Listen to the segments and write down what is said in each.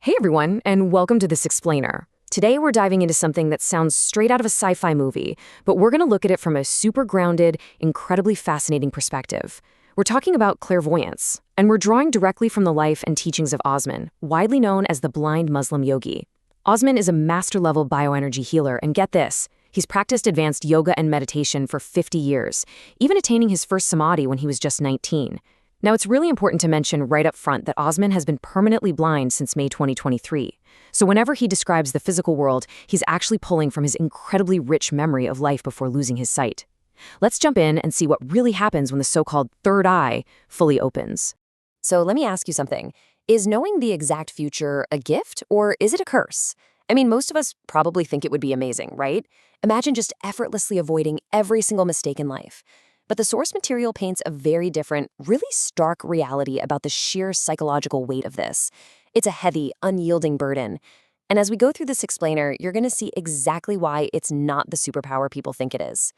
Hey everyone, and welcome to This Explainer. Today we're diving into something that sounds straight out of a sci-fi movie, but we're going to look at it from a super grounded, incredibly fascinating perspective. We're talking about clairvoyance, and we're drawing directly from the life and teachings of Osman, widely known as the Blind Muslim Yogi. Osman is a master-level bioenergy healer, and get this, he's practiced advanced yoga and meditation for 50 years, even attaining his first samadhi when he was just 19. Now, it's really important to mention right up front that Osman has been permanently blind since May 2023. So whenever he describes the physical world, he's actually pulling from his incredibly rich memory of life before losing his sight. Let's jump in and see what really happens when the so-called third eye fully opens. So let me ask you something. Is knowing the exact future a gift or is it a curse? I mean, most of us probably think it would be amazing, right? Imagine just effortlessly avoiding every single mistake in life. But the source material paints a very different, really stark reality about the sheer psychological weight of this. It's a heavy, unyielding burden. And as we go through this explainer, you're going to see exactly why it's not the superpower people think it is.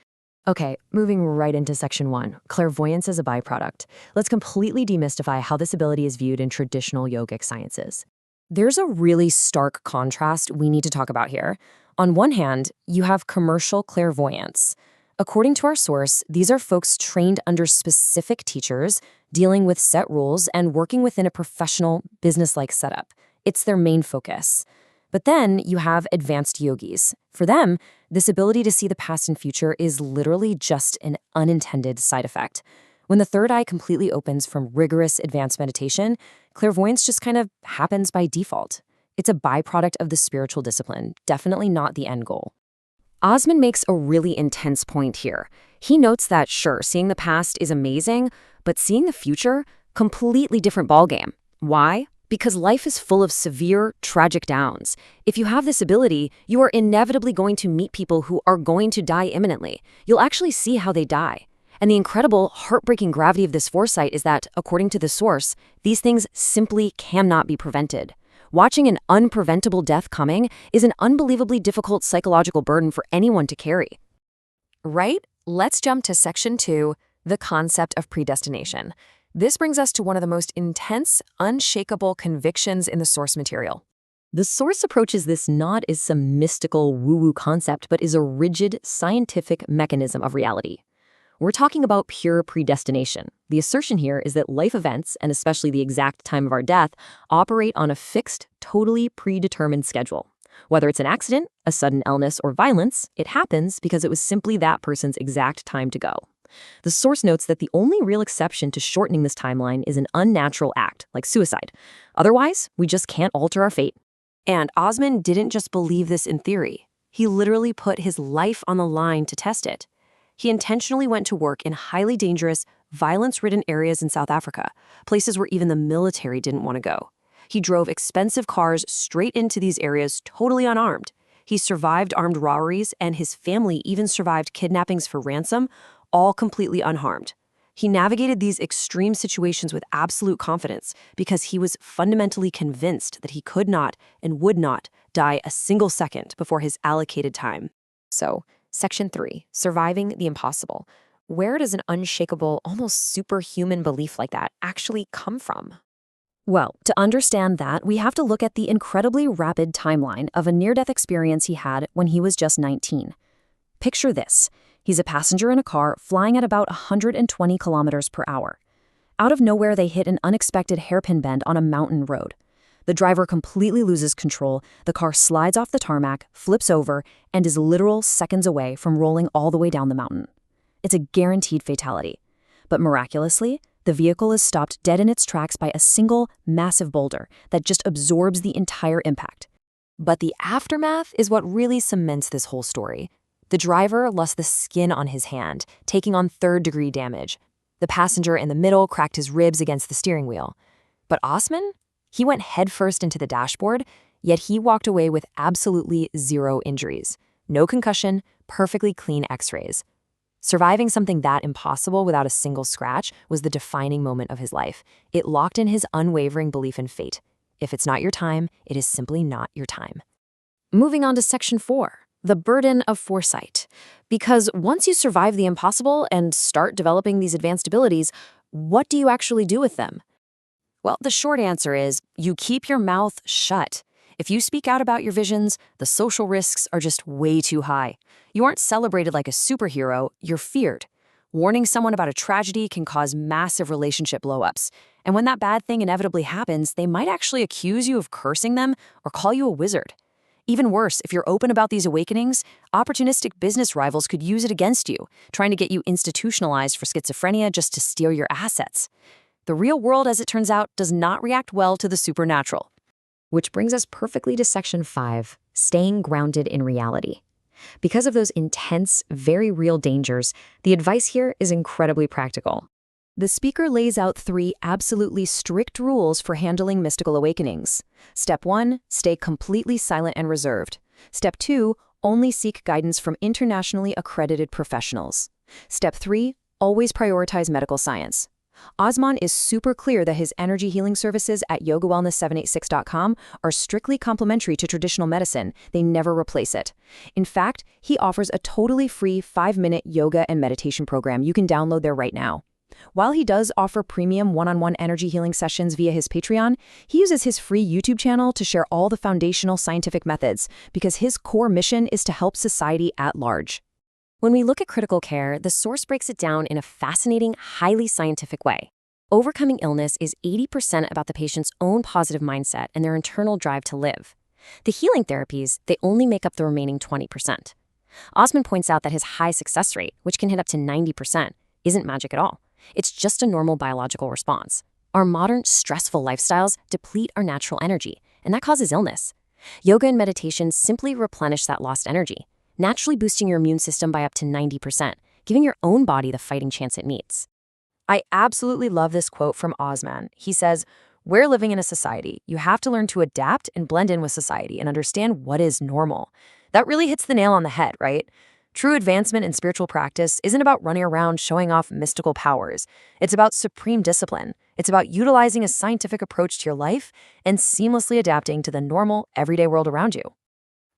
Okay, moving right into section 1, clairvoyance as a byproduct. Let's completely demystify how this ability is viewed in traditional yogic sciences. There's a really stark contrast we need to talk about here. On one hand, you have commercial clairvoyance. According to our source, these are folks trained under specific teachers, dealing with set rules, and working within a professional, business-like setup. It's their main focus. But then you have advanced yogis. For them, this ability to see the past and future is literally just an unintended side effect. When the third eye completely opens from rigorous advanced meditation, clairvoyance just kind of happens by default. It's a byproduct of the spiritual discipline, definitely not the end goal. Osman makes a really intense point here. He notes that, sure, seeing the past is amazing, but seeing the future, completely different ballgame. Why? Because life is full of severe, tragic downs. If you have this ability, you are inevitably going to meet people who are going to die imminently. You'll actually see how they die. And the incredible, heartbreaking gravity of this foresight is that, according to the source, these things simply cannot be prevented. Watching an unpreventable death coming is an unbelievably difficult psychological burden for anyone to carry. Right? Let's jump to section 2, the concept of predestination. This brings us to one of the most intense, unshakable convictions in the source material. The source approaches this not as some mystical woo-woo concept, but as a rigid, scientific mechanism of reality. We're talking about pure predestination. The assertion here is that life events, and especially the exact time of our death, operate on a fixed, totally predetermined schedule. Whether it's an accident, a sudden illness, or violence, it happens because it was simply that person's exact time to go. The source notes that the only real exception to shortening this timeline is an unnatural act, like suicide. Otherwise, we just can't alter our fate. And Osman didn't just believe this in theory. He literally put his life on the line to test it. He intentionally went to work in highly dangerous, violence-ridden areas in South Africa, places where even the military didn't want to go. He drove expensive cars straight into these areas totally unarmed. He survived armed robberies, and his family even survived kidnappings for ransom, all completely unharmed. He navigated these extreme situations with absolute confidence because he was fundamentally convinced that he could not and would not die a single second before his allocated time. So, Section 3, surviving the impossible. Where does an unshakable, almost superhuman belief like that actually come from? Well, to understand that, we have to look at the incredibly rapid timeline of a near-death experience he had when he was just 19. Picture this. He's a passenger in a car flying at about 120 kilometers per hour. Out of nowhere, they hit an unexpected hairpin bend on a mountain road. The driver completely loses control, the car slides off the tarmac, flips over, and is literal seconds away from rolling all the way down the mountain. It's a guaranteed fatality. But miraculously, the vehicle is stopped dead in its tracks by a single, massive boulder that just absorbs the entire impact. But the aftermath is what really cements this whole story. The driver lost the skin on his hand, taking on third-degree damage. The passenger in the middle cracked his ribs against the steering wheel. But Osman? He went headfirst into the dashboard, yet he walked away with absolutely zero injuries. No concussion, perfectly clean x-rays. Surviving something that impossible without a single scratch was the defining moment of his life. It locked in his unwavering belief in fate. If it's not your time, it is simply not your time. Moving on to Section 4, the burden of foresight. Because once you survive the impossible and start developing these advanced abilities, what do you actually do with them? Well, the short answer is you keep your mouth shut. If you speak out about your visions, the social risks are just way too high. You aren't celebrated like a superhero, you're feared. Warning someone about a tragedy can cause massive relationship blow-ups. And when that bad thing inevitably happens, they might actually accuse you of cursing them or call you a wizard. Even worse, if you're open about these awakenings, opportunistic business rivals could use it against you, trying to get you institutionalized for schizophrenia just to steal your assets. The real world, as it turns out, does not react well to the supernatural. Which brings us perfectly to Section 5, staying grounded in reality. Because of those intense, very real dangers, the advice here is incredibly practical. The speaker lays out 3 absolutely strict rules for handling mystical awakenings. Step 1, stay completely silent and reserved. Step 2, only seek guidance from internationally accredited professionals. Step 3, always prioritize medical science. Osman is super clear that his energy healing services at yogawellness786.com are strictly complementary to traditional medicine. They never replace it. In fact, he offers a totally free 5-minute yoga and meditation program you can download there right now. While he does offer premium one-on-one energy healing sessions via his Patreon, he uses his free YouTube channel to share all the foundational scientific methods because his core mission is to help society at large. When we look at critical care, the source breaks it down in a fascinating, highly scientific way. Overcoming illness is 80% about the patient's own positive mindset and their internal drive to live. The healing therapies, they only make up the remaining 20%. Osman points out that his high success rate, which can hit up to 90%, isn't magic at all. It's just a normal biological response. Our modern, stressful lifestyles deplete our natural energy, and that causes illness. Yoga and meditation simply replenish that lost energy, naturally boosting your immune system by up to 90%, giving your own body the fighting chance it needs. I absolutely love this quote from Osman. He says, "We're living in a society. You have to learn to adapt and blend in with society and understand what is normal." That really hits the nail on the head, right? True advancement in spiritual practice isn't about running around showing off mystical powers. It's about supreme discipline. It's about utilizing a scientific approach to your life and seamlessly adapting to the normal, everyday world around you.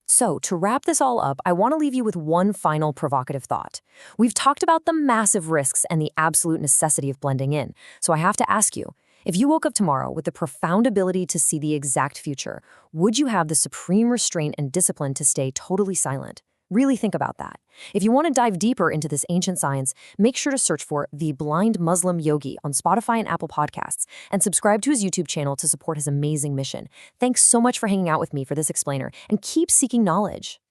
So, to wrap this all up, I want to leave you with one final provocative thought. We've talked about the massive risks and the absolute necessity of blending in. So I have to ask you, if you woke up tomorrow with the profound ability to see the exact future, would you have the supreme restraint and discipline to stay totally silent? Really think about that. If you want to dive deeper into this ancient science, make sure to search for The Blind Muslim Yogi on Spotify and Apple Podcasts, and subscribe to his YouTube channel to support his amazing mission. Thanks so much for hanging out with me for this explainer, and keep seeking knowledge.